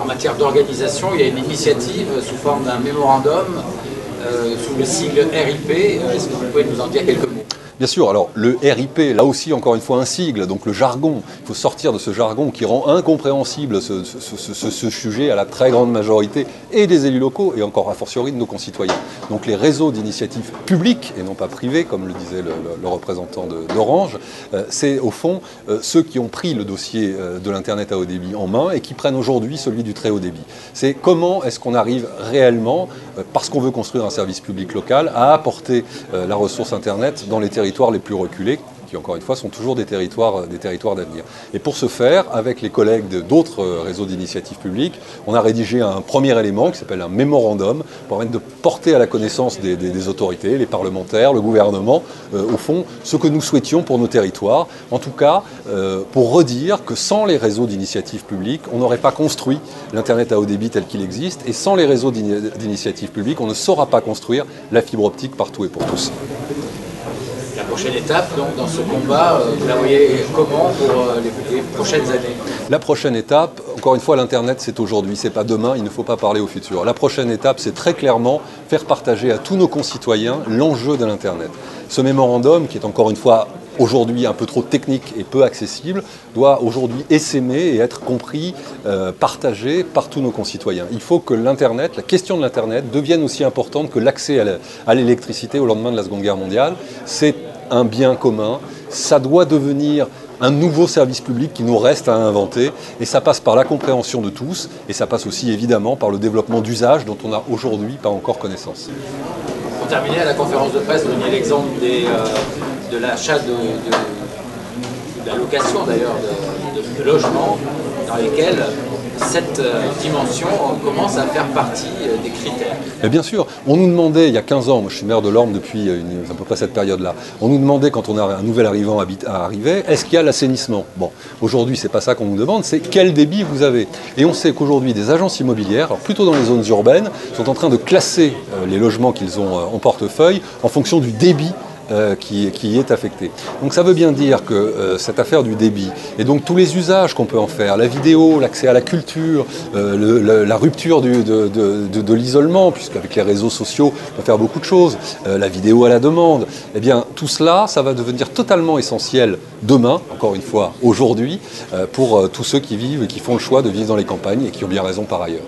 en matière d'organisation, il y a une initiative sous forme d'un mémorandum sous le sigle RIP. Est-ce que vous pouvez nous en dire quelques mots? Bien sûr, alors le RIP, là aussi encore une fois un sigle, donc le jargon, il faut sortir de ce jargon qui rend incompréhensible ce sujet à la très grande majorité et des élus locaux et encore a fortiori de nos concitoyens. Donc les réseaux d'initiative publiques et non pas privés, comme le disait le représentant d'Orange, c'est au fond ceux qui ont pris le dossier de l'Internet à haut débit en main et qui prennent aujourd'hui celui du très haut débit. C'est comment est-ce qu'on arrive réellement, parce qu'on veut construire un service public local, à apporter la ressource Internet dans les territoires les plus reculés, qui encore une fois sont toujours des territoires d'avenir. Et pour ce faire, avec les collègues d'autres réseaux d'initiative publique, on a rédigé un premier élément qui s'appelle un mémorandum pour permettre de porter à la connaissance des autorités, les parlementaires, le gouvernement, au fond, ce que nous souhaitions pour nos territoires. En tout cas, pour redire que sans les réseaux d'initiative publique, on n'aurait pas construit l'Internet à haut débit tel qu'il existe, et sans les réseaux d'initiative publique, on ne saura pas construire la fibre optique partout et pour tous. La prochaine étape, donc, dans ce combat, vous la voyez comment pour les prochaines années? La prochaine étape, encore une fois, l'Internet, c'est aujourd'hui, c'est pas demain, il ne faut pas parler au futur. La prochaine étape, c'est très clairement faire partager à tous nos concitoyens l'enjeu de l'Internet. Ce mémorandum, qui est encore une fois aujourd'hui un peu trop technique et peu accessible, doit aujourd'hui essaimer et être compris, partagé par tous nos concitoyens. Il faut que l'Internet, la question de l'Internet, devienne aussi importante que l'accès à l'électricité au lendemain de la Seconde Guerre mondiale. C'est un bien commun, ça doit devenir un nouveau service public qui nous reste à inventer, et ça passe par la compréhension de tous, et ça passe aussi évidemment par le développement d'usages dont on n'a aujourd'hui pas encore connaissance. Pour terminer, à la conférence de presse, vous donniez l'exemple de l'achat de la location d'ailleurs de logements dans lesquels cette dimension commence à faire partie des critères. Et bien sûr, on nous demandait il y a 15 ans, moi je suis maire de l'Orne depuis à peu près cette période-là, on nous demandait quand on a un nouvel arrivant à arriver, est-ce qu'il y a l'assainissement? Bon, aujourd'hui c'est pas ça qu'on nous demande, c'est quel débit vous avez. Et on sait qu'aujourd'hui des agences immobilières, alors plutôt dans les zones urbaines, sont en train de classer les logements qu'ils ont en portefeuille en fonction du débit qui y est affecté. Donc ça veut bien dire que cette affaire du débit, et donc tous les usages qu'on peut en faire, la vidéo, l'accès à la culture, la rupture de l'isolement, puisqu'avec les réseaux sociaux, on peut faire beaucoup de choses, la vidéo à la demande, eh bien tout cela, ça va devenir totalement essentiel demain, encore une fois aujourd'hui, pour tous ceux qui vivent et qui font le choix de vivre dans les campagnes et qui ont bien raison par ailleurs.